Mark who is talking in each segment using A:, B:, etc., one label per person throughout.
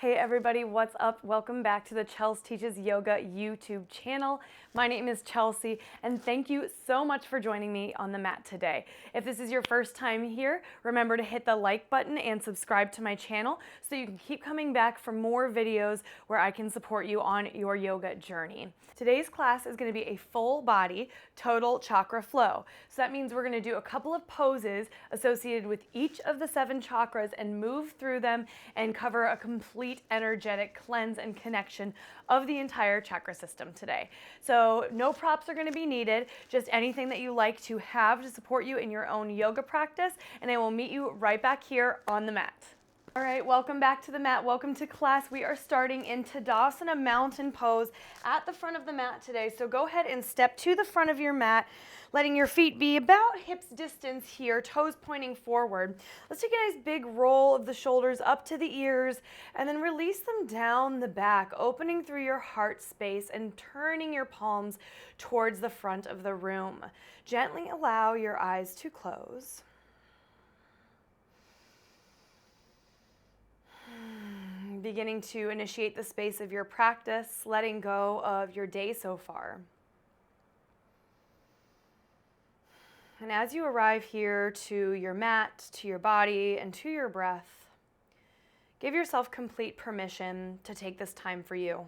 A: Hey everybody, what's up? Welcome back to the Chels Teaches Yoga YouTube channel. My name is Chelsea and thank you so much for joining me on the mat today. If this is your first time here, remember to hit the like button and subscribe to my channel so you can keep coming back for more videos where I can support you on your yoga journey. Today's class is going to be a full body total chakra flow. So that means we're going to do a couple of poses associated with each of the 7 chakras and move through them and cover a complete energetic cleanse and connection of the entire chakra system today. So no props are going to be needed, just anything that you like to have to support you in your own yoga practice, and I will meet you right back here on the mat. All right, welcome back to the mat. Welcome to class. We are starting in Tadasana mountain pose at the front of the mat today. So go ahead and step to the front of your mat, letting your feet be about hips distance here, toes pointing forward. Let's take a nice big roll of the shoulders up to the ears and then release them down the back, opening through your heart space and turning your palms towards the front of the room. Gently allow your eyes to close. Beginning to initiate the space of your practice, letting go of your day so far. And as you arrive here to your mat, to your body, and to your breath, give yourself complete permission to take this time for you.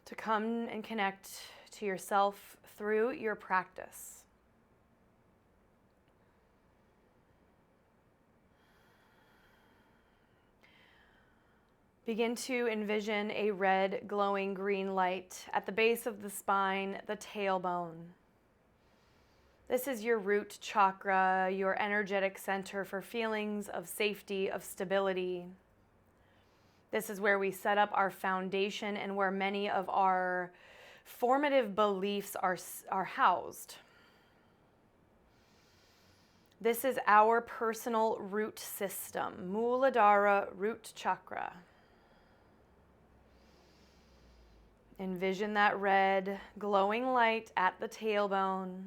A: To come and connect to yourself through your practice. Begin to envision a red glowing green light at the base of the spine, the tailbone. This is your root chakra, your energetic center for feelings of safety, of stability. This is where we set up our foundation and where many of our formative beliefs are housed. This is our personal root system, Muladhara root chakra. Envision that red glowing light at the tailbone.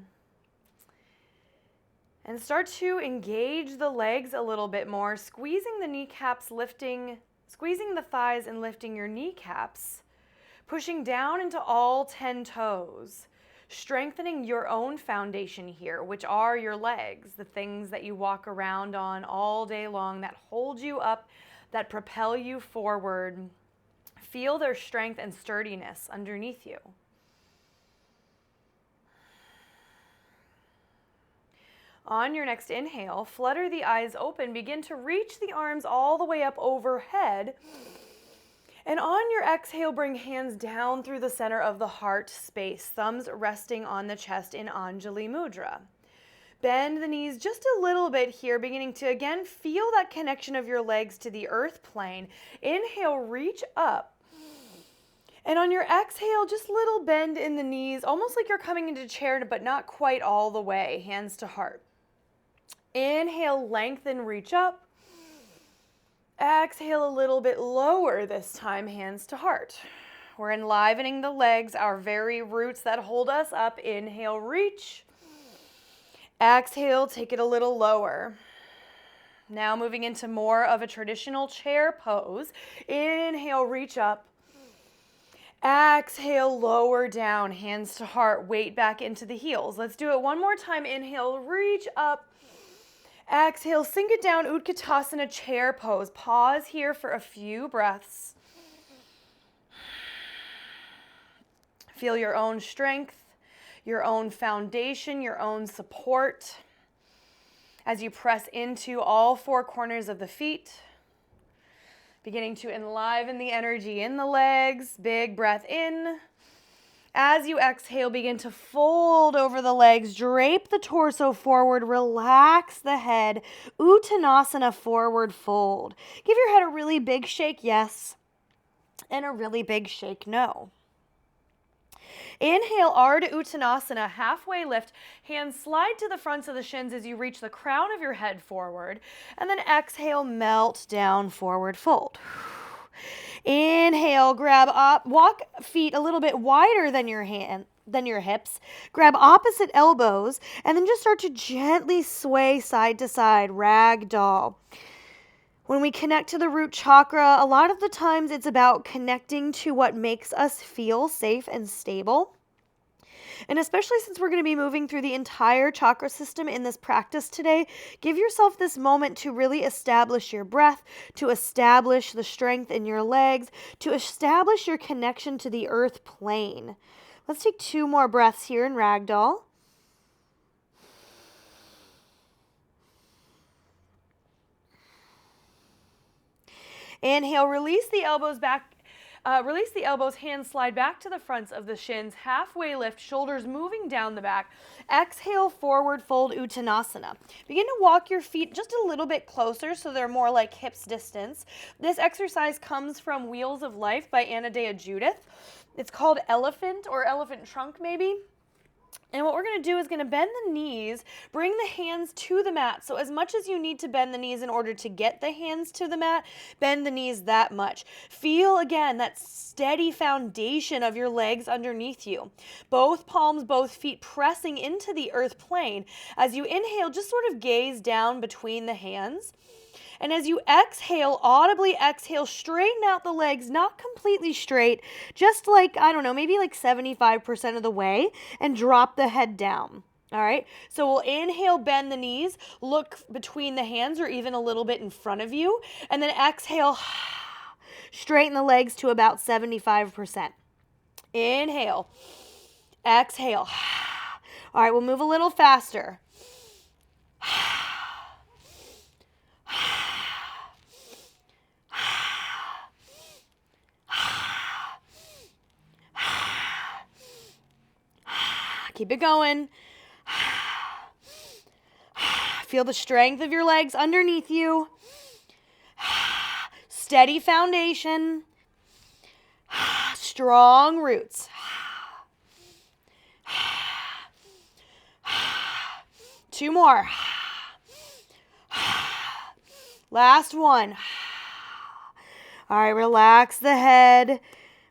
A: And start to engage the legs a little bit more, squeezing the kneecaps, squeezing the thighs and lifting your kneecaps, pushing down into all 10 toes, strengthening your own foundation here, which are your legs, the things that you walk around on all day long that hold you up, that propel you forward. Feel their strength and sturdiness underneath you. On your next inhale, flutter the eyes open. Begin to reach the arms all the way up overhead. And on your exhale, bring hands down through the center of the heart space, thumbs resting on the chest in Anjali Mudra. Bend the knees just a little bit here, beginning to again feel that connection of your legs to the earth plane. Inhale, reach up. And on your exhale, just little bend in the knees, almost like you're coming into chair, but not quite all the way, hands to heart. Inhale, lengthen, reach up. Exhale a little bit lower this time, hands to heart. We're enlivening the legs, our very roots that hold us up. Inhale, reach. Exhale, take it a little lower. Now moving into more of a traditional chair pose. Inhale, reach up. Exhale, lower down, hands to heart, weight back into the heels. Let's do it one more time. Inhale, reach up. Exhale, sink it down, Utkatasana chair pose. Pause here for a few breaths. Feel your own strength, your own foundation, your own support as you press into all 4 corners of the feet. Beginning to enliven the energy in the legs. Big breath in. As you exhale, begin to fold over the legs. Drape the torso forward. Relax the head. Uttanasana forward fold. Give your head a really big shake, yes, and a really big shake, no. Inhale, Ardha Uttanasana, halfway lift. Hands slide to the fronts of the shins as you reach the crown of your head forward. And then exhale, melt down, forward fold. Inhale, grab up, walk feet a little bit wider than your hips. Grab opposite elbows and then just start to gently sway side to side, ragdoll. When we connect to the root chakra, a lot of the times it's about connecting to what makes us feel safe and stable. And especially since we're going to be moving through the entire chakra system in this practice today, give yourself this moment to really establish your breath, to establish the strength in your legs, to establish your connection to the earth plane. Let's take 2 more breaths here in Ragdoll. Inhale, release the elbows back. Release the elbows, hands slide back to the fronts of the shins, halfway lift, shoulders moving down the back. Exhale, forward fold, Uttanasana. Begin to walk your feet just a little bit closer so they're more like hips distance. This exercise comes from Wheels of Life by Anna Dea Judith. It's called Elephant or Elephant Trunk maybe. And what we're going to do is going to bend the knees, bring the hands to the mat. So as much as you need to bend the knees in order to get the hands to the mat, bend the knees that much. Feel, again, that steady foundation of your legs underneath you. Both palms, both feet pressing into the earth plane. As you inhale, just sort of gaze down between the hands. And as you exhale, audibly exhale, straighten out the legs, not completely straight, just like, I don't know, maybe like 75% of the way, and drop the head down. All right, so we'll inhale, bend the knees, look between the hands or even a little bit in front of you, and then exhale, straighten the legs to about 75%. Inhale, exhale. All right, we'll move a little faster. Keep it going. Feel the strength of your legs underneath you. Steady foundation. Strong roots. 2 more. Last one. All right, relax the head.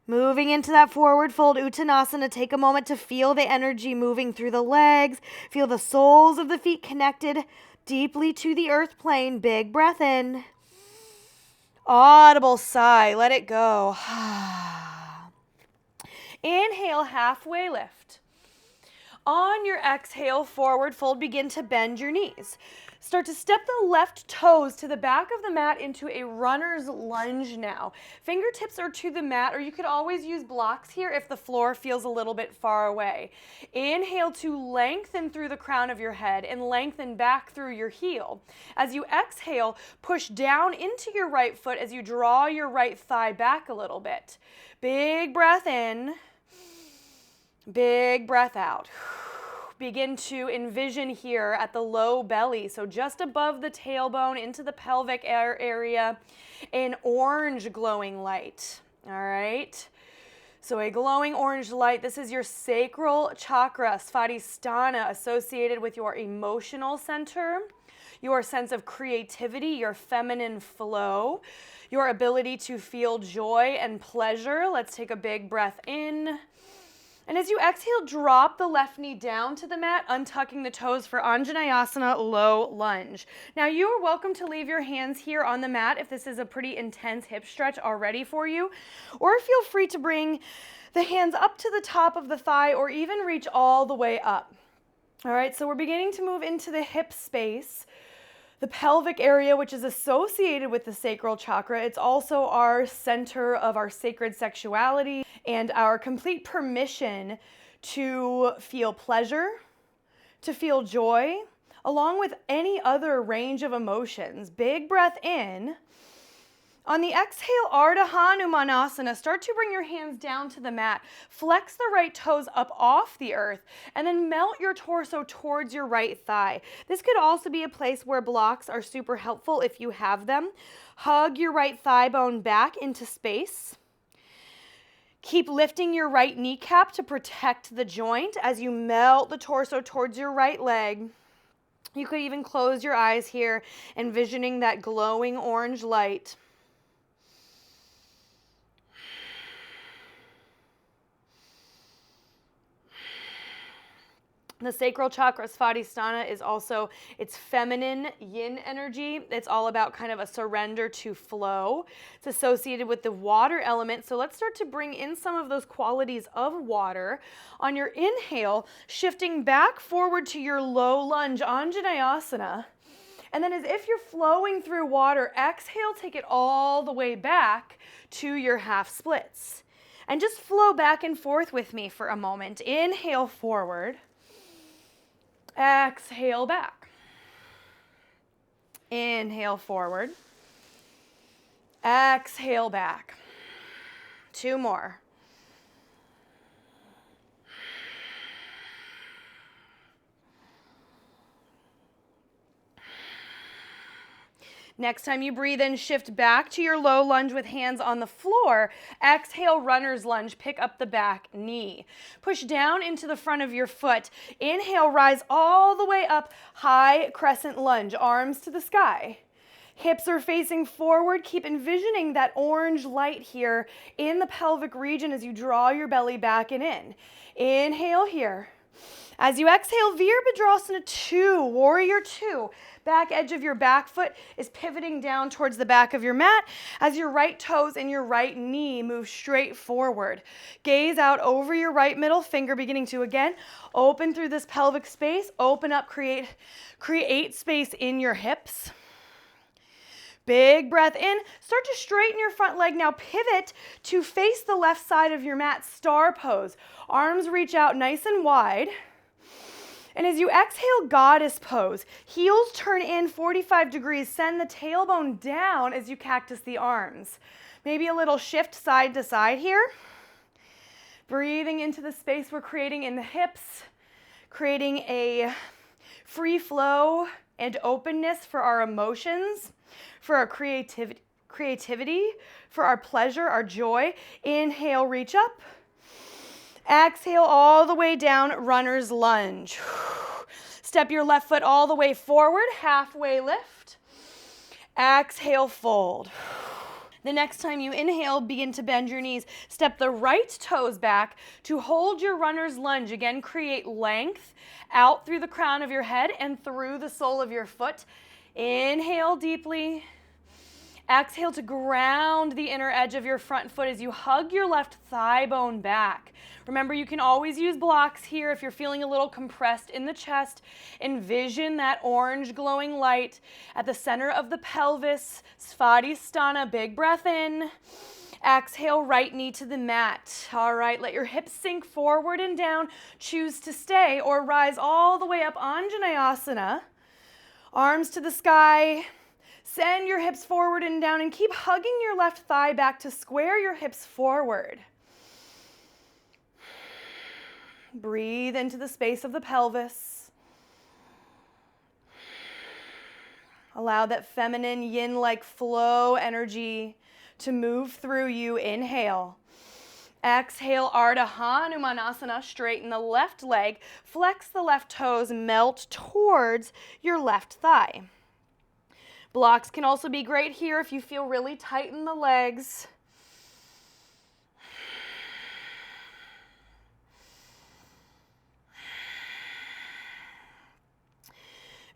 A: Moving into that forward fold Uttanasana, take a moment to feel the energy moving through the legs. Feel the soles of the feet connected deeply to the earth plane. Big breath in. Audible sigh. Let it go. Inhale, halfway lift. On your exhale, forward fold, begin to bend your knees. Start to step the left toes to the back of the mat into a runner's lunge now. Fingertips are to the mat, or you could always use blocks here if the floor feels a little bit far away. Inhale to lengthen through the crown of your head and lengthen back through your heel. As you exhale, push down into your right foot as you draw your right thigh back a little bit. Big breath in. Big breath out. Begin to envision here at the low belly, so just above the tailbone into the pelvic area, an orange glowing light. All right. So a glowing orange light, this is your sacral chakra, Svadhisthana, associated with your emotional center, your sense of creativity, your feminine flow, your ability to feel joy and pleasure. Let's take a big breath in. And as you exhale, drop the left knee down to the mat, untucking the toes for Anjaneyasana, low lunge. Now you are welcome to leave your hands here on the mat if this is a pretty intense hip stretch already for you, or feel free to bring the hands up to the top of the thigh or even reach all the way up. All right, so we're beginning to move into the hip space. The pelvic area, which is associated with the sacral chakra, it's also our center of our sacred sexuality and our complete permission to feel pleasure, to feel joy, along with any other range of emotions. Big breath in. On the exhale, Ardha Hanumanasana, start to bring your hands down to the mat. Flex the right toes up off the earth, and then melt your torso towards your right thigh. This could also be a place where blocks are super helpful if you have them. Hug your right thigh bone back into space. Keep lifting your right kneecap to protect the joint as you melt the torso towards your right leg. You could even close your eyes here, envisioning that glowing orange light. The sacral chakra, Svadhisthana, is also, it's feminine yin energy. It's all about kind of a surrender to flow. It's associated with the water element. So let's start to bring in some of those qualities of water. On your inhale, shifting back forward to your low lunge, Anjaneyasana. And then as if you're flowing through water, exhale, take it all the way back to your half splits. And just flow back and forth with me for a moment. Inhale forward. Exhale back. Inhale forward. Exhale back. 2 more. Next time you breathe in, shift back to your low lunge with hands on the floor. Exhale, runner's lunge, pick up the back knee. Push down into the front of your foot. Inhale, rise all the way up, high crescent lunge, arms to the sky. Hips are facing forward. Keep envisioning that orange light here in the pelvic region as you draw your belly back and in. Inhale here. As you exhale, Virabhadrasana 2, Warrior 2. Back edge of your back foot is pivoting down towards the back of your mat as your right toes and your right knee move straight forward. Gaze out over your right middle finger, beginning to again open through this pelvic space. Open up, create space in your hips. Big breath in. Start to straighten your front leg. Now pivot to face the left side of your mat, star pose. Arms reach out nice and wide. And as you exhale, goddess pose. Heels turn in 45 degrees. Send the tailbone down as you cactus the arms. Maybe a little shift side to side here. Breathing into the space we're creating in the hips. Creating a free flow and openness for our emotions, for our creativity, for our pleasure, our joy. Inhale, reach up. Exhale all the way down, runner's lunge. Step your left foot all the way forward, halfway lift. Exhale, fold. The next time you inhale, begin to bend your knees. Step the right toes back to hold your runner's lunge. Again, create length out through the crown of your head and through the sole of your foot. Inhale deeply. Exhale to ground the inner edge of your front foot as you hug your left thigh bone back. Remember, you can always use blocks here if you're feeling a little compressed in the chest. Envision that orange glowing light at the center of the pelvis. Svadhisthana, big breath in. Exhale, right knee to the mat. All right, let your hips sink forward and down. Choose to stay or rise all the way up, Anjaneyasana. Arms to the sky. Send your hips forward and down and keep hugging your left thigh back to square your hips forward. Breathe into the space of the pelvis. Allow that feminine yin-like flow energy to move through you. Inhale. Exhale, Ardha Hanumanasana. Straighten the left leg. Flex the left toes. Melt towards your left thigh. Blocks can also be great here if you feel really tight in the legs.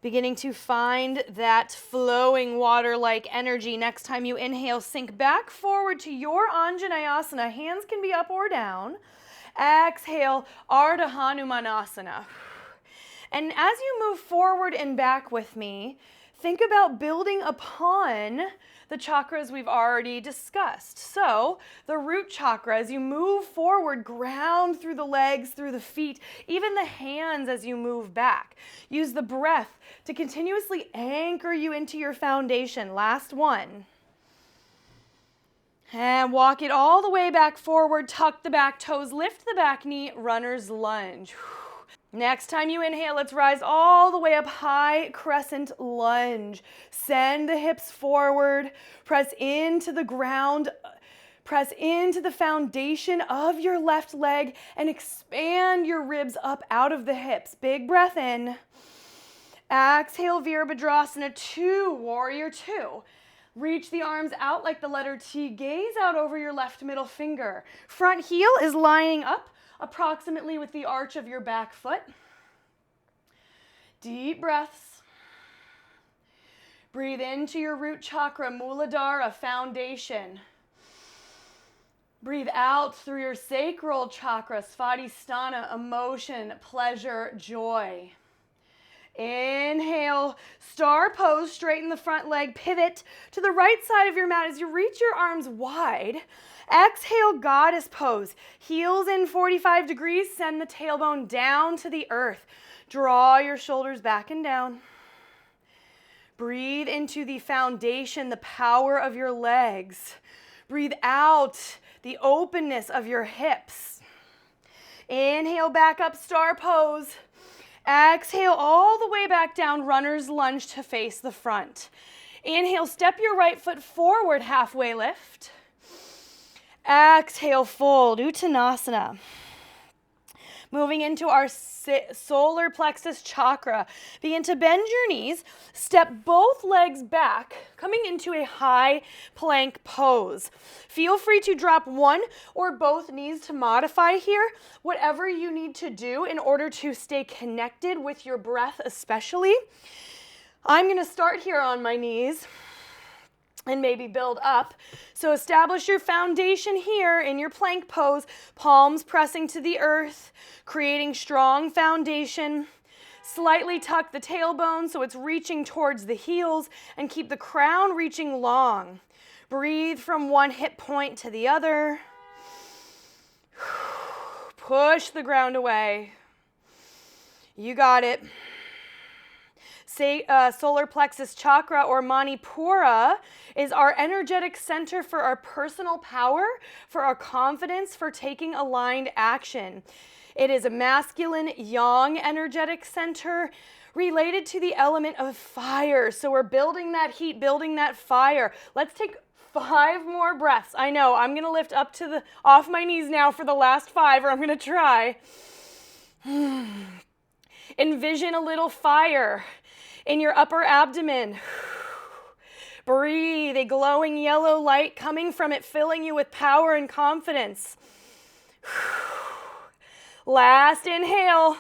A: Beginning to find that flowing water-like energy. Next time you inhale, sink back forward to your Anjaneyasana. Hands can be up or down. Exhale, Ardha Hanumanasana. And as you move forward and back with me, think about building upon the chakras we've already discussed. So the root chakra, as you move forward, ground through the legs, through the feet, even the hands as you move back. Use the breath to continuously anchor you into your foundation. Last one. And walk it all the way back forward. Tuck the back toes, lift the back knee, runner's lunge. Next time you inhale, let's rise all the way up, high crescent lunge. Send the hips forward, press into the ground, press into the foundation of your left leg and expand your ribs up out of the hips. Big breath in. Exhale, Virabhadrasana 2, Warrior 2. Reach the arms out like the letter T. Gaze out over your left middle finger. Front heel is lining up approximately with the arch of your back foot. Deep breaths. Breathe into your root chakra, Muladhara, foundation. Breathe out through your sacral chakra, Svadhisthana, emotion, pleasure, joy. Inhale, star pose, straighten the front leg, pivot to the right side of your mat as you reach your arms wide. Exhale, goddess pose. Heels in 45 degrees, send the tailbone down to the earth. Draw your shoulders back and down. Breathe into the foundation, the power of your legs. Breathe out the openness of your hips. Inhale, back up, star pose. Exhale all the way back down, runner's lunge to face the front. Inhale, step your right foot forward, halfway lift. Exhale, fold, Uttanasana. Moving into our solar plexus chakra. Begin to bend your knees, step both legs back, coming into a high plank pose. Feel free to drop one or both knees to modify here, whatever you need to do in order to stay connected with your breath especially. I'm going to start here on my knees and maybe build up. So establish your foundation here in your plank pose, palms pressing to the earth, creating strong foundation. Slightly tuck the tailbone so it's reaching towards the heels and keep the crown reaching long. Breathe from one hip point to the other. Push the ground away. You got it. Solar plexus chakra or Manipura is our energetic center for our personal power, for our confidence, for taking aligned action. It is a masculine, yang energetic center related to the element of fire. So we're building that heat, building that fire. Let's take 5 more breaths. I know, I'm going to lift up to off my knees now for the last 5, or I'm going to try. Envision a little fire in your upper abdomen. Breathe, a glowing yellow light coming from it, filling you with power and confidence. Last inhale.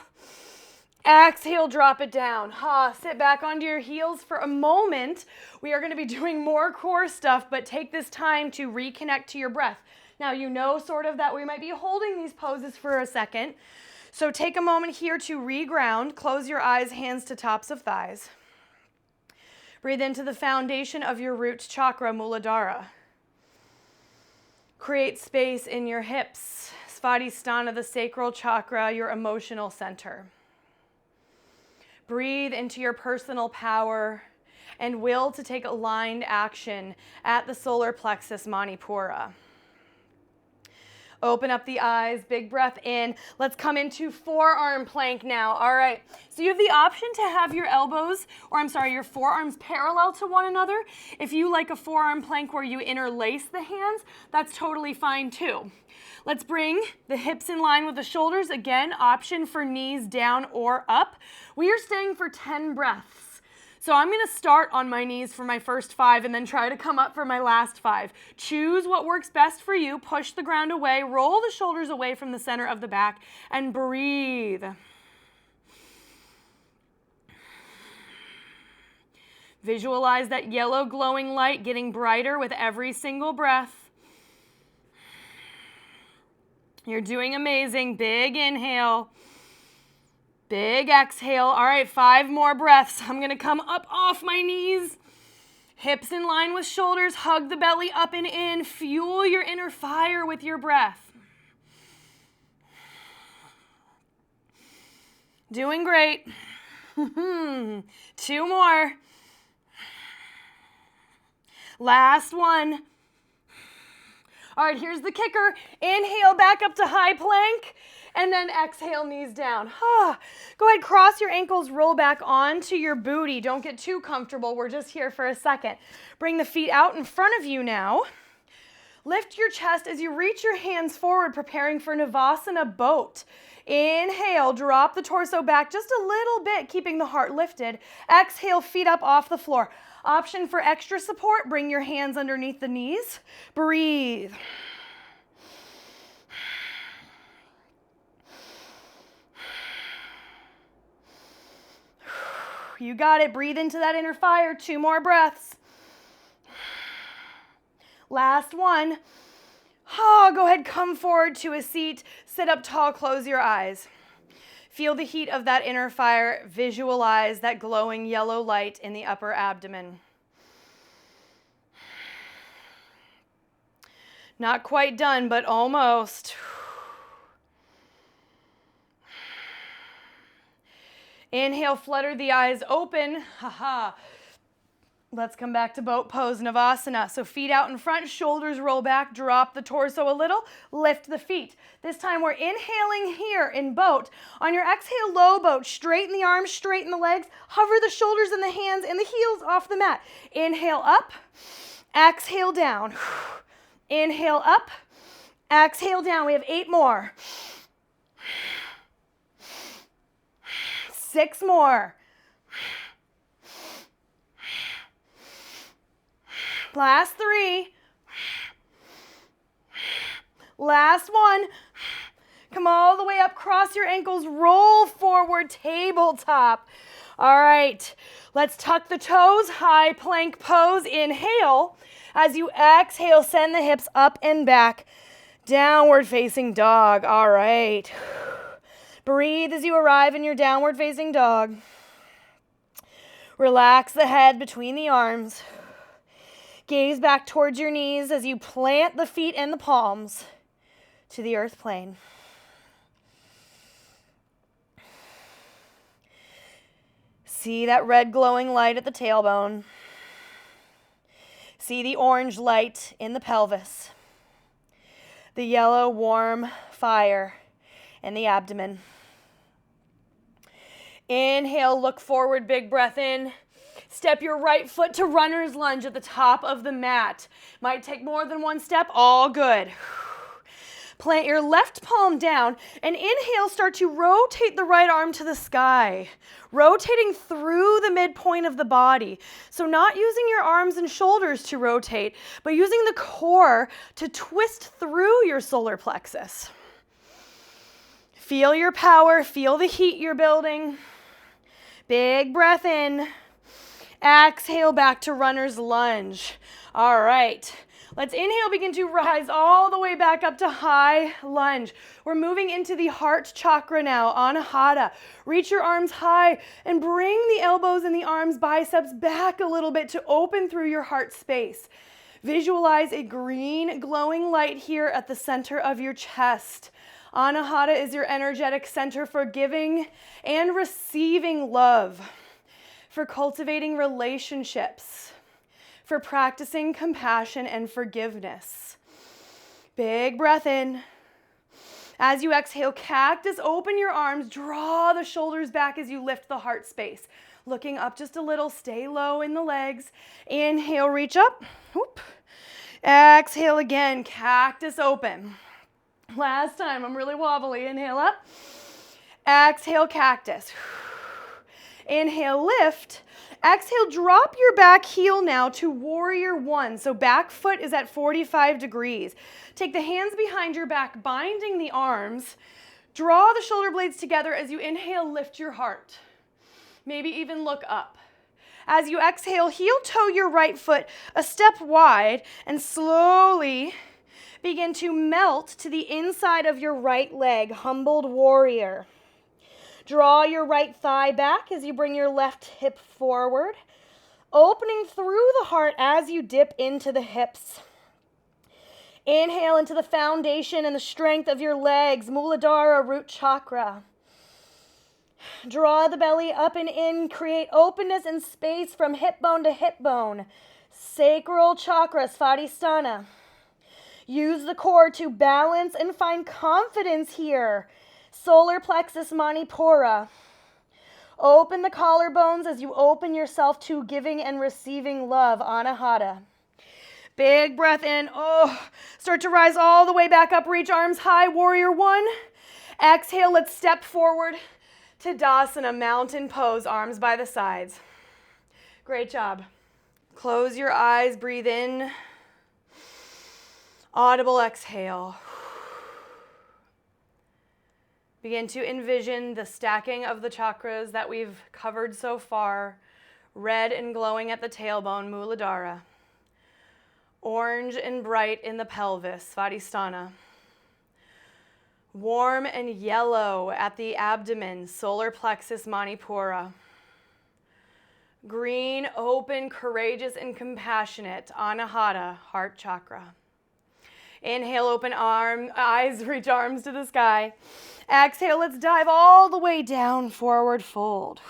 A: Exhale, drop it down. Sit back onto your heels for a moment. We are going to be doing more core stuff, but take this time to reconnect to your breath. Now, you know sort of that we might be holding these poses for a second. So take a moment here to reground. Close your eyes, hands to tops of thighs. Breathe into the foundation of your root chakra, Muladhara. Create space in your hips, Svadhisthana, the sacral chakra, your emotional center. Breathe into your personal power and will to take aligned action at the solar plexus, Manipura. Open up the eyes, big breath in. Let's come into forearm plank now. All right, so you have the option to have your your forearms parallel to one another. If you like a forearm plank where you interlace the hands, that's totally fine too. Let's bring the hips in line with the shoulders. Again, option for knees down or up. We are staying for 10 breaths. So I'm going to start on my knees for my first 5 and then try to come up for my last 5. Choose what works best for you. Push the ground away. Roll the shoulders away from the center of the back and breathe. Visualize that yellow glowing light getting brighter with every single breath. You're doing amazing. Big inhale. Big exhale. All right, 5 more breaths. I'm going to come up off my knees. Hips in line with shoulders. Hug the belly up and in. Fuel your inner fire with your breath. Doing great. 2 more. Last one. All right, here's the kicker. Inhale back up to high plank. And then exhale, knees down. Go ahead, cross your ankles, roll back onto your booty. Don't get too comfortable. We're just here for a second. Bring the feet out in front of you now. Lift your chest as you reach your hands forward, preparing for Navasana boat. Inhale, drop the torso back just a little bit, keeping the heart lifted. Exhale, feet up off the floor. Option for extra support, bring your hands underneath the knees. Breathe. You got it. Breathe into that inner fire. 2 more breaths. Last one. Go ahead, come forward to a seat. Sit up tall, close your eyes. Feel the heat of that inner fire. Visualize that glowing yellow light in the upper abdomen. Not quite done, but almost. Inhale, flutter the eyes open. Let's come back to boat pose, Navasana. So feet out in front, shoulders roll back, drop the torso a little, lift the feet. This time we're inhaling here in boat. On your exhale, low boat, straighten the arms, straighten the legs, hover the shoulders and the hands and the heels off the mat. Inhale up, exhale down. Inhale up, exhale down. We have 8 more. 6 more. Last 3. Last 1. Come all the way up, cross your ankles, roll forward, tabletop. All right, let's tuck the toes, high plank pose. Inhale. As you exhale, send the hips up and back, downward facing dog. All right. Breathe as you arrive in your downward facing dog. Relax the head between the arms. Gaze back towards your knees as you plant the feet and the palms to the earth plane. See that red glowing light at the tailbone. See the orange light in the pelvis. The yellow warm fire in the abdomen. Inhale, look forward, big breath in. Step your right foot to runner's lunge at the top of the mat. Might take more than 1 step, all good. Plant your left palm down and inhale, start to rotate the right arm to the sky, rotating through the midpoint of the body. So not using your arms and shoulders to rotate, but using the core to twist through your solar plexus. Feel your power, feel the heat you're building. Big breath in. Exhale back to runner's lunge. All right. Let's inhale, begin to rise all the way back up to high lunge. We're moving into the heart chakra now, Anahata. Reach your arms high and bring the elbows and the arms, biceps back a little bit to open through your heart space. Visualize a green glowing light here at the center of your chest. Anahata is your energetic center for giving and receiving love, for cultivating relationships, for practicing compassion and forgiveness. Big breath in. As you exhale, cactus, open your arms, draw the shoulders back as you lift the heart space. Looking up just a little, stay low in the legs. Inhale, reach up. Whoop. Exhale again, cactus open. Last time, I'm really wobbly. Inhale up. Exhale, cactus. Inhale, lift. Exhale, drop your back heel now to warrior 1. So back foot is at 45 degrees. Take the hands behind your back, binding the arms. Draw the shoulder blades together as you inhale, lift your heart. Maybe even look up. As you exhale, heel toe your right foot a step wide and slowly begin to melt to the inside of your right leg, humbled warrior. Draw your right thigh back as you bring your left hip forward, opening through the heart as you dip into the hips. Inhale into the foundation and the strength of your legs, Muladhara root chakra. Draw the belly up and in, create openness and space from hip bone to hip bone. Sacral chakra, Svadhisthana. Use the core to balance and find confidence here. Solar plexus, Manipura. Open the collarbones as you open yourself to giving and receiving love, Anahata. Big breath in. Start to rise all the way back up. Reach arms high, warrior 1. Exhale, let's step forward to Tadasana, mountain pose, arms by the sides. Great job. Close your eyes, breathe in. Audible exhale. Begin to envision the stacking of the chakras that we've covered so far. Red and glowing at the tailbone, Muladhara. Orange and bright in the pelvis, Svadhisthana. Warm and yellow at the abdomen, solar plexus, Manipura. Green, open, courageous, and compassionate, Anahata, heart chakra. Inhale, open eyes, reach arms to the sky. Exhale, let's dive all the way down, forward fold.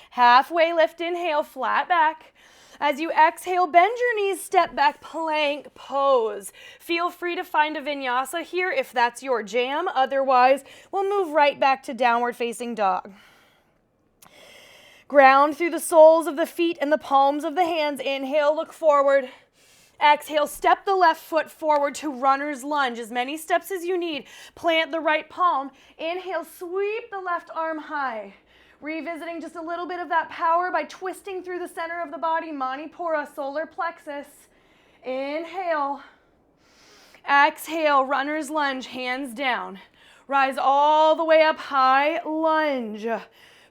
A: Halfway lift, inhale, flat back. As you exhale, bend your knees, step back, plank pose. Feel free to find a vinyasa here if that's your jam. Otherwise, we'll move right back to downward facing dog. Ground through the soles of the feet and the palms of the hands. Inhale, look forward. Exhale, step the left foot forward to runner's lunge. As many steps as you need. Plant the right palm. Inhale, sweep the left arm high. Revisiting just a little bit of that power by twisting through the center of the body. Manipura, solar plexus. Inhale. Exhale, runner's lunge, hands down. Rise all the way up high, lunge.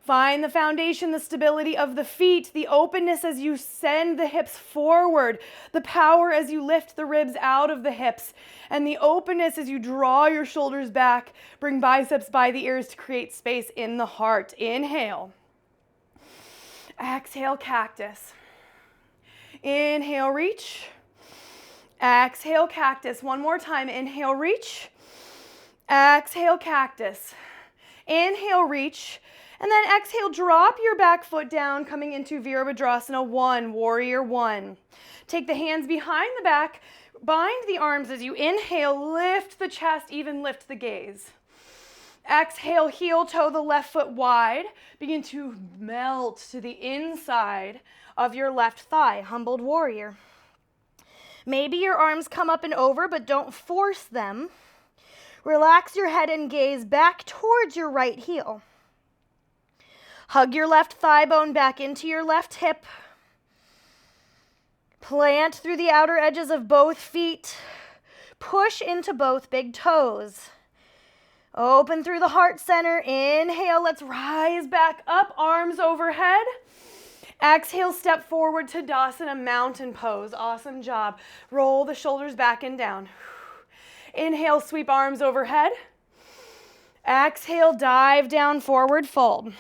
A: Find the foundation, the stability of the feet, the openness as you send the hips forward, the power as you lift the ribs out of the hips, and the openness as you draw your shoulders back. Bring biceps by the ears to create space in the heart. Inhale. Exhale, cactus. Inhale, reach. Exhale, cactus. One more time. Inhale, reach. Exhale, cactus. Inhale, reach. And then exhale, drop your back foot down, coming into Virabhadrasana 1, Warrior 1. Take the hands behind the back, bind the arms as you inhale, lift the chest, even lift the gaze. Exhale, heel toe the left foot wide. Begin to melt to the inside of your left thigh, humbled warrior. Maybe your arms come up and over, but don't force them. Relax your head and gaze back towards your right heel. Hug your left thigh bone back into your left hip. Plant through the outer edges of both feet. Push into both big toes. Open through the heart center. Inhale, let's rise back up, arms overhead. Exhale, step forward to Tadasana, mountain pose. Awesome job. Roll the shoulders back and down. Inhale, sweep arms overhead. Exhale, dive down, forward fold.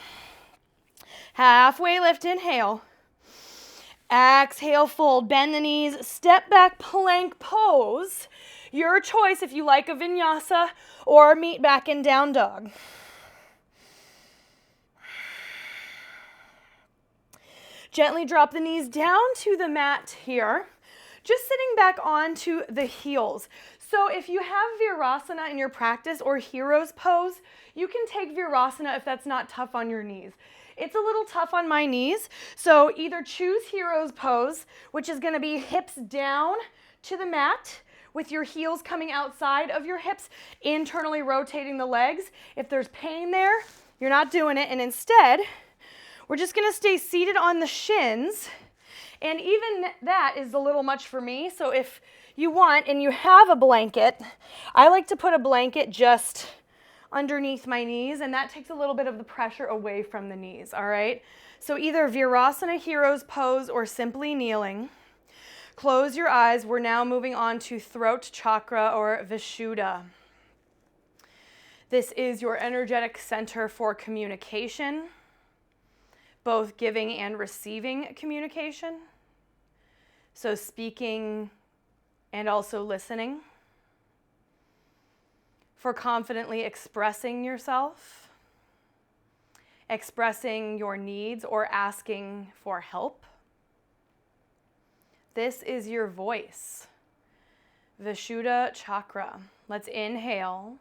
A: Halfway lift, inhale. Exhale, fold, bend the knees, step back, plank pose. Your choice if you like a vinyasa or meet back in down dog. Gently drop the knees down to the mat here. Just sitting back onto the heels. So if you have Virasana in your practice or Hero's Pose, you can take Virasana if that's not tough on your knees. It's a little tough on my knees, so either choose Hero's Pose, which is going to be hips down to the mat with your heels coming outside of your hips, internally rotating the legs. If there's pain there, you're not doing it, and instead, we're just going to stay seated on the shins, and even that is a little much for me, so if you want and you have a blanket, I like to put a blanket just underneath my knees, and that takes a little bit of the pressure away from the knees, all right? So either Virasana, Hero's Pose, or simply kneeling. Close your eyes. We're now moving on to throat chakra or Vishuddha. This is your energetic center for communication, both giving and receiving communication. So speaking and also listening. For confidently expressing yourself, expressing your needs or asking for help. This is your voice, Vishuddha chakra. Let's inhale,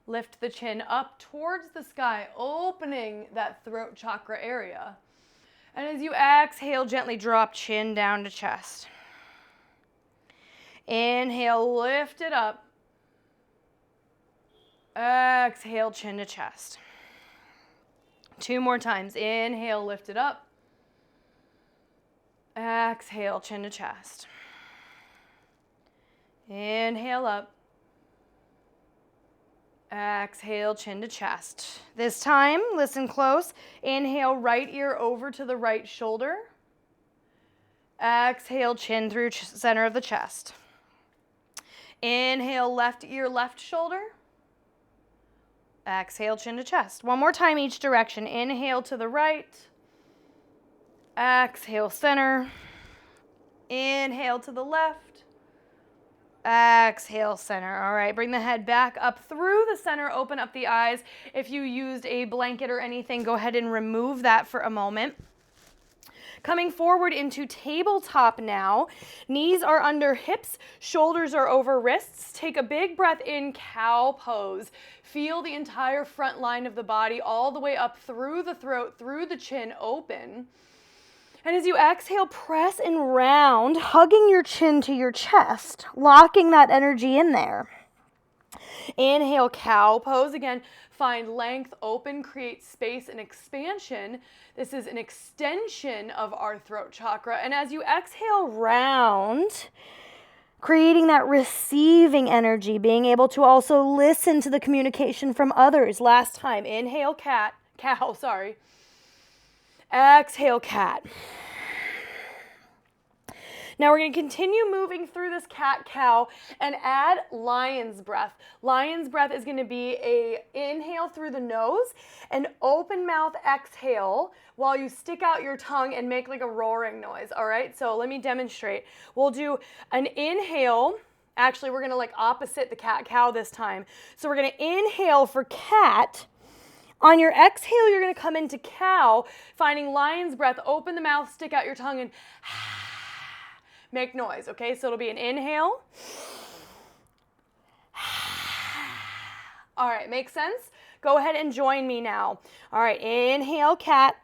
A: lift the chin up towards the sky, opening that throat chakra area. And as you exhale, gently drop chin down to chest. Inhale, lift it up. Exhale, chin to chest. 2 more times. Inhale, lift it up. Exhale, chin to chest. Inhale up. Exhale, chin to chest. This time, listen close. Inhale, right ear over to the right shoulder. Exhale, chin through center of the chest. Inhale, left ear, left shoulder. Exhale, chin to chest. One more time each direction. Inhale to the right. Exhale, center. Inhale to the left. Exhale, center. All right, bring the head back up through the center. Open up the eyes. If you used a blanket or anything, go ahead and remove that for a moment. Coming forward into tabletop now. Knees are under hips, shoulders are over wrists. Take a big breath in, cow pose. Feel the entire front line of the body all the way up through the throat, through the chin, open. And as you exhale, press and round, hugging your chin to your chest, locking that energy in there. Inhale, cow pose. Again, find length, open, create space and expansion. This is an extension of our throat chakra. And as you exhale, round, creating that receiving energy, being able to also listen to the communication from others. Last time, inhale, cow. Exhale, cat. Now we're going to continue moving through this cat-cow and add lion's breath. Lion's breath is going to be a inhale through the nose and open mouth exhale while you stick out your tongue and make like a roaring noise, all right? So let me demonstrate. We'll do an inhale. Actually, we're going to like opposite the cat-cow this time. So we're going to inhale for cat. On your exhale, you're going to come into cow, finding lion's breath. Open the mouth, stick out your tongue, and make noise, okay? So it'll be an inhale. All right, makes sense? Go ahead and join me now. All right, inhale, cat.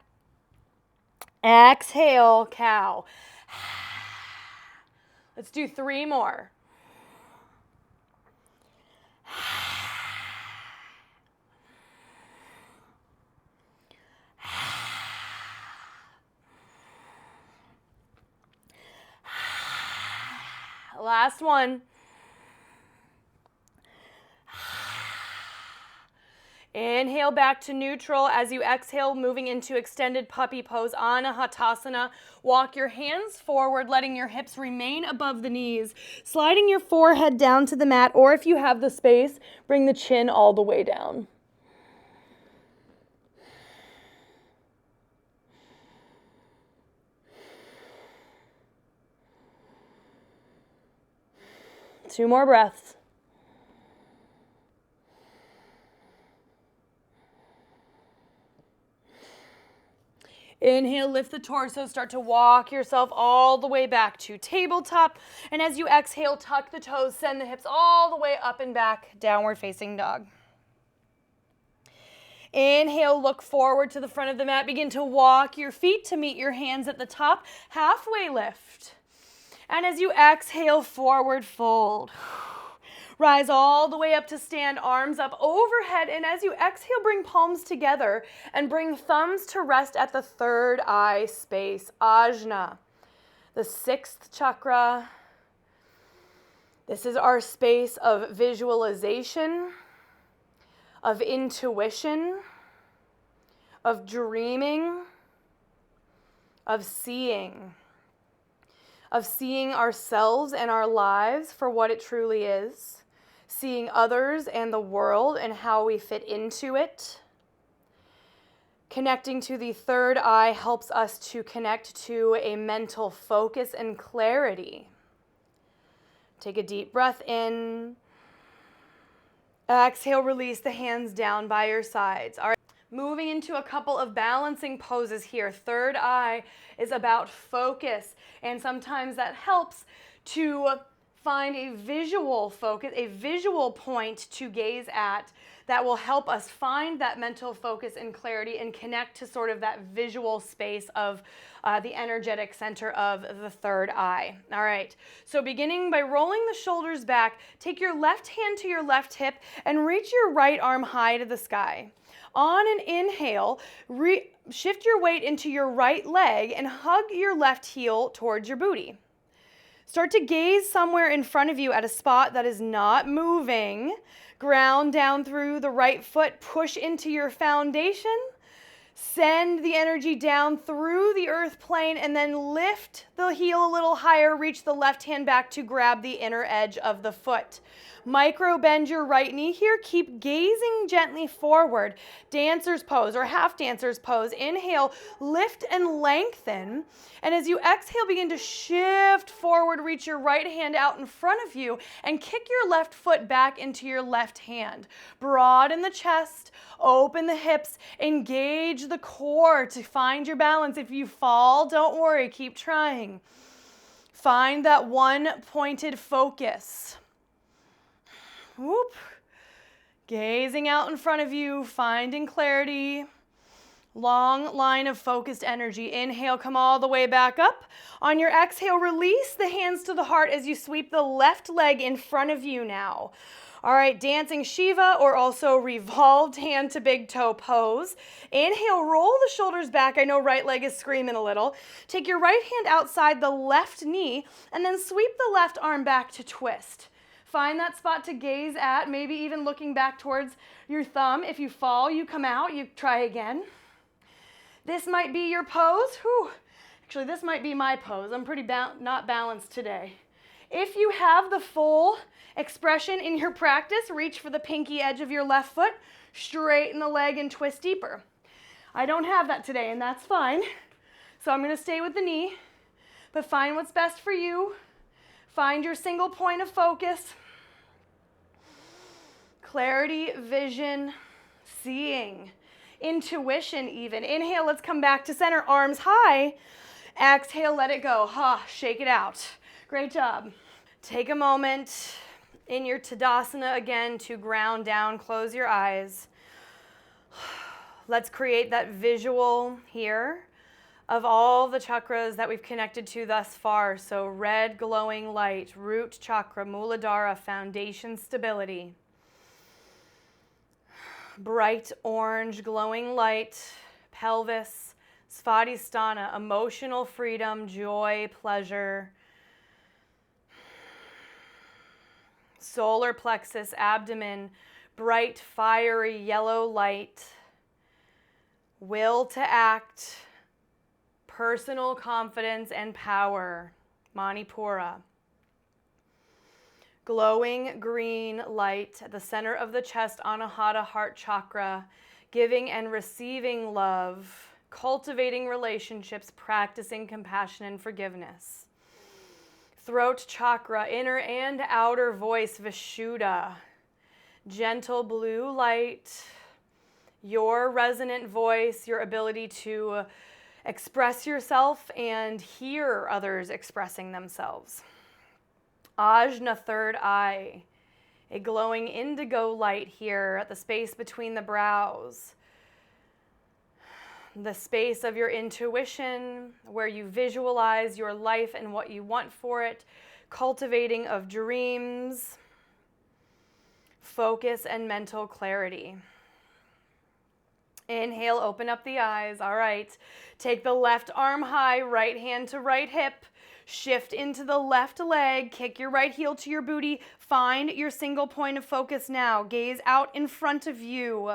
A: Exhale, cow. Let's do 3 more. Last one. Inhale back to neutral. As you exhale, moving into extended puppy pose, Anahatasana. Walk your hands forward, letting your hips remain above the knees, sliding your forehead down to the mat, or if you have the space, bring the chin all the way down. Two more breaths. Inhale, lift the torso, start to walk yourself all the way back to tabletop. And as you exhale, tuck the toes, send the hips all the way up and back, downward facing dog. Inhale, look forward to the front of the mat. Begin to walk your feet to meet your hands at the top, halfway lift. And as you exhale, forward fold. Rise all the way up to stand, arms up overhead. And as you exhale, bring palms together and bring thumbs to rest at the third eye space, Ajna, the 6th chakra. This is our space of visualization, of intuition, of dreaming, of seeing ourselves and our lives for what it truly is, seeing others and the world and how we fit into it. Connecting to the third eye helps us to connect to a mental focus and clarity. Take a deep breath in. Exhale, release the hands down by your sides. All right. Moving into a couple of balancing poses here. Third eye is about focus, and sometimes that helps to find a visual focus, a visual point to gaze at that will help us find that mental focus and clarity and connect to sort of that visual space of the energetic center of the third eye. All right, so beginning by rolling the shoulders back, take your left hand to your left hip and reach your right arm high to the sky. On an inhale, shift your weight into your right leg and hug your left heel towards your booty. Start to gaze somewhere in front of you at a spot that is not moving. Ground down through the right foot, push into your foundation. Send the energy down through the earth plane and then lift the heel a little higher. Reach the left hand back to grab the inner edge of the foot. Micro bend your right knee here. Keep gazing gently forward. Dancer's pose or half dancer's pose. Inhale, lift and lengthen. And as you exhale, begin to shift forward. Reach your right hand out in front of you and kick your left foot back into your left hand. Broaden the chest, open the hips, engage the core to find your balance. If you fall, don't worry, keep trying. Find that one pointed focus. Whoop. Gazing out in front of you, finding clarity. Long line of focused energy. Inhale, come all the way back up. On your exhale, release the hands to the heart as you sweep the left leg in front of you now. All right, dancing Shiva or also revolved hand to big toe pose. Inhale, roll the shoulders back. I know right leg is screaming a little. Take your right hand outside the left knee and then sweep the left arm back to twist. Find that spot to gaze at, maybe even looking back towards your thumb. If you fall, you come out, you try again. This might be your pose. Whew. Actually, this might be my pose. I'm pretty not balanced today. If you have the full expression in your practice, reach for the pinky edge of your left foot, straighten the leg and twist deeper. I don't have that today, and that's fine. So I'm going to stay with the knee, but find what's best for you. Find your single point of focus. Clarity, vision, seeing, intuition even. Inhale, let's come back to center, arms high. Exhale, let it go. Shake it out. Great job. Take a moment in your Tadasana again to ground down. Close your eyes. Let's create that visual here of all the chakras that we've connected to thus far. So red glowing light, root chakra, Muladhara, foundation stability. Bright orange glowing light, pelvis, Svadhisthana, emotional freedom, joy, pleasure. Solar plexus, abdomen, bright fiery yellow light. Will to act, personal confidence and power, Manipura. Glowing green light at the center of the chest, Anahata heart chakra, giving and receiving love, cultivating relationships, practicing compassion and forgiveness. Throat chakra, inner and outer voice, Vishuddha, gentle blue light, your resonant voice, your ability to express yourself and hear others expressing themselves. Ajna, third eye, a glowing indigo light here at the space between the brows. The space of your intuition, where you visualize your life and what you want for it, cultivating of dreams, focus and mental clarity. Inhale, open up the eyes. All right. Take the left arm high, right hand to right hip. Shift into the left leg. Kick your right heel to your booty. Find your single point of focus now. Gaze out in front of you.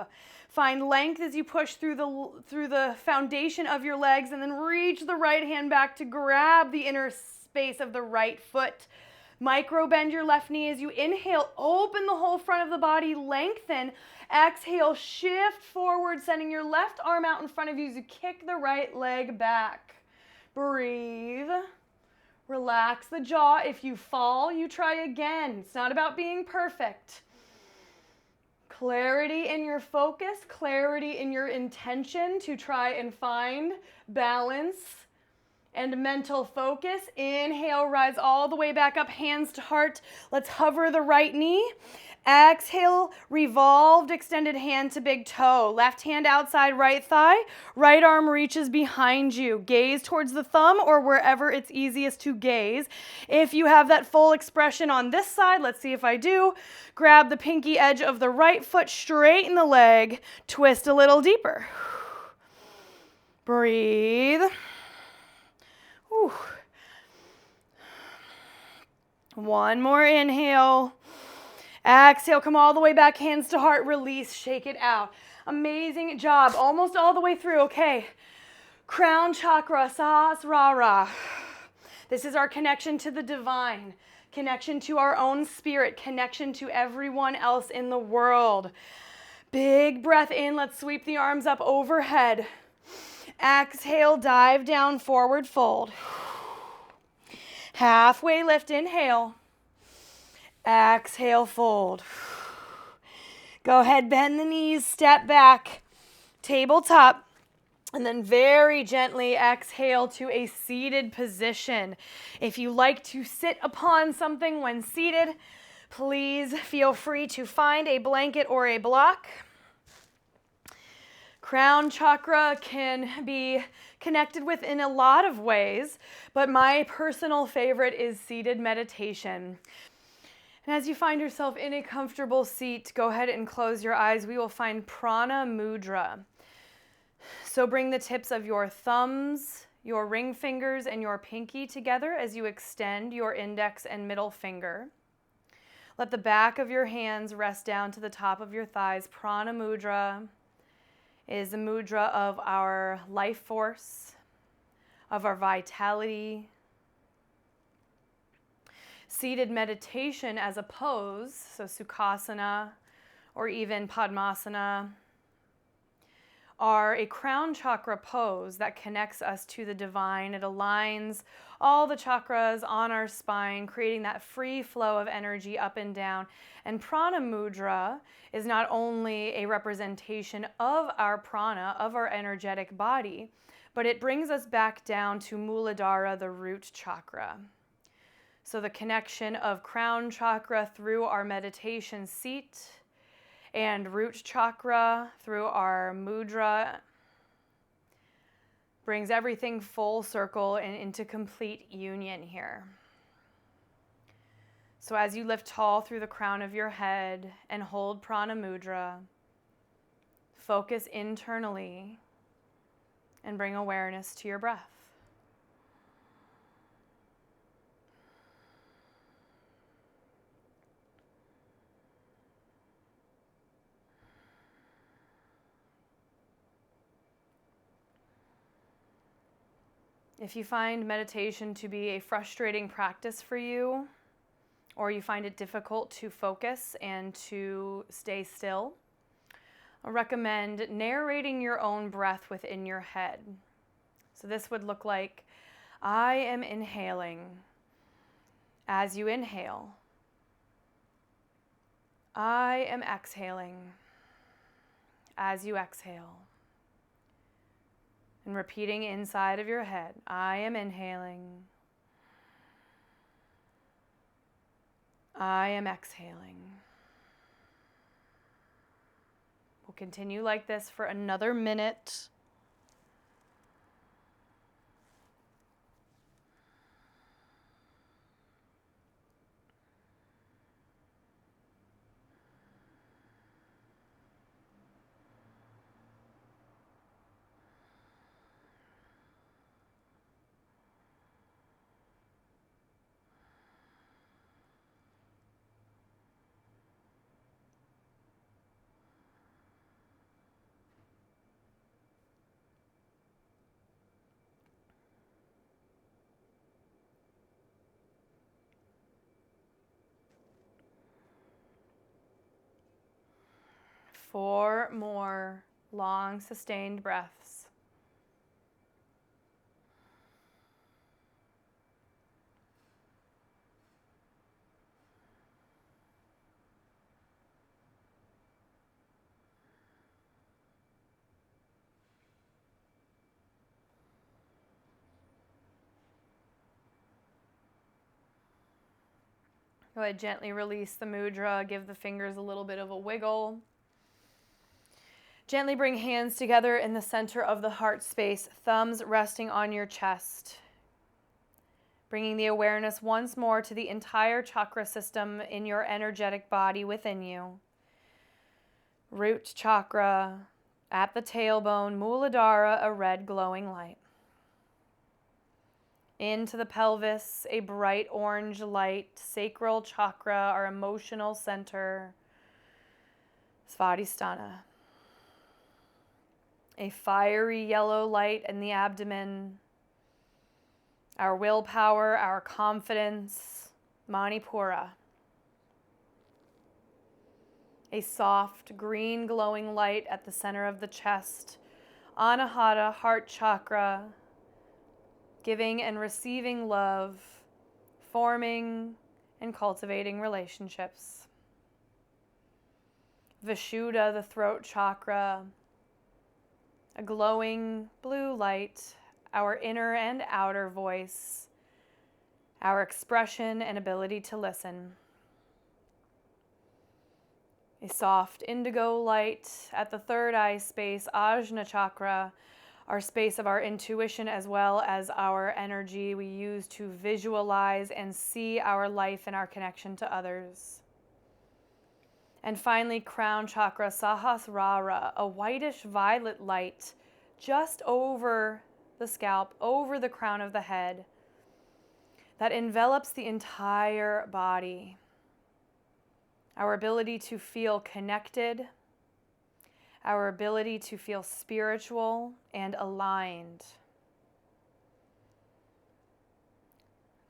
A: Find length as you push through the foundation of your legs, and then reach the right hand back to grab the inner space of the right foot. Micro bend your left knee as you inhale. Open the whole front of the body. Lengthen. Exhale, shift forward, sending your left arm out in front of you as you kick the right leg back. Breathe. Relax the jaw. If you fall, you try again. It's not about being perfect. Clarity in your focus, clarity in your intention to try and find balance and mental focus. Inhale, rise all the way back up, hands to heart. Let's hover the right knee. Exhale, revolved, extended hand to big toe. Left hand outside right thigh. Right arm reaches behind you. Gaze towards the thumb or wherever it's easiest to gaze. If you have that full expression on this side, let's see if I do. Grab the pinky edge of the right foot, straighten the leg, twist a little deeper. Breathe. Whew. One more inhale. Exhale, come all the way back, hands to heart, release, shake it out. Amazing job, almost all the way through, okay. Crown chakra, Sahasrara. This is our connection to the divine, connection to our own spirit, connection to everyone else in the world. Big breath in, let's sweep the arms up overhead. Exhale, dive down, forward fold. Halfway lift, inhale. Exhale, fold. Go ahead, bend the knees, step back, tabletop, and then very gently exhale to a seated position. If you like to sit upon something when seated, please feel free to find a blanket or a block. Crown chakra can be connected with in a lot of ways, but my personal favorite is seated meditation. And as you find yourself in a comfortable seat, go ahead and close your eyes. We will find prana mudra. So bring the tips of your thumbs, your ring fingers, and your pinky together as you extend your index and middle finger. Let the back of your hands rest down to the top of your thighs. Prana mudra is a mudra of our life force, of our vitality. Seated meditation as a pose, so Sukhasana or even Padmasana, are a crown chakra pose that connects us to the divine. It aligns all the chakras on our spine, creating that free flow of energy up and down. And prana mudra is not only a representation of our prana, of our energetic body, but it brings us back down to Muladhara, the root chakra. So the connection of crown chakra through our meditation seat and root chakra through our mudra brings everything full circle and into complete union here. So as you lift tall through the crown of your head and hold prana mudra, focus internally and bring awareness to your breath. If you find meditation to be a frustrating practice for you, or you find it difficult to focus and to stay still, I recommend narrating your own breath within your head. So this would look like, I am inhaling. As you inhale, I am exhaling. As you exhale. And repeating inside of your head, I am inhaling. I am exhaling. We'll continue like this for another minute. Four more long, sustained breaths. Go ahead, gently release the mudra, give the fingers a little bit of a wiggle. Gently bring hands together in the center of the heart space, thumbs resting on your chest. Bringing the awareness once more to the entire chakra system in your energetic body within you. Root chakra, at the tailbone, Muladhara, a red glowing light. Into the pelvis, a bright orange light, sacral chakra, our emotional center, Svadhisthana. A fiery yellow light in the abdomen, our willpower, our confidence, Manipura. A soft green glowing light at the center of the chest, Anahata, heart chakra, giving and receiving love, forming and cultivating relationships. Vishuddha, the throat chakra, a glowing blue light, our inner and outer voice, our expression and ability to listen. A soft indigo light at the third eye space, Ajna chakra, our space of our intuition as well as our energy we use to visualize and see our life and our connection to others. And finally, crown chakra, Sahasrara, a whitish violet light just over the scalp, over the crown of the head, that envelops the entire body. Our ability to feel connected, our ability to feel spiritual and aligned.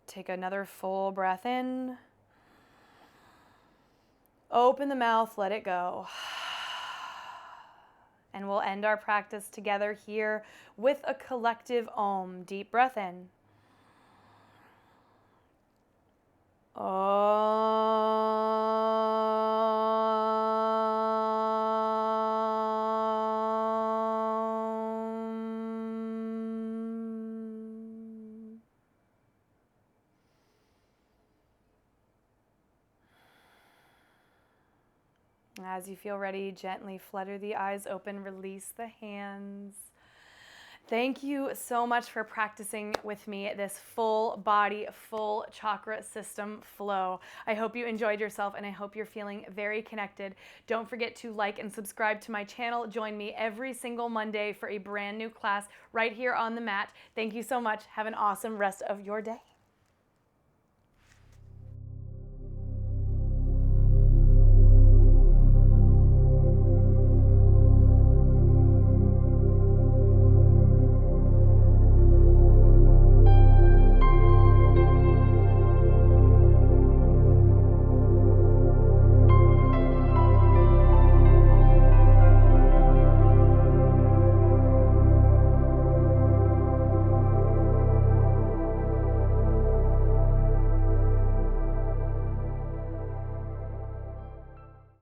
A: Take another full breath in. Open the mouth, let it go. And we'll end our practice together here with a collective Om. Deep breath in. As you feel ready, gently flutter the eyes open, release the hands. Thank you so much for practicing with me this full body, full chakra system flow. I hope you enjoyed yourself and I hope you're feeling very connected. Don't forget to like and subscribe to my channel. Join me every single Monday for a brand new class right here on the mat. Thank you so much. Have an awesome rest of your day.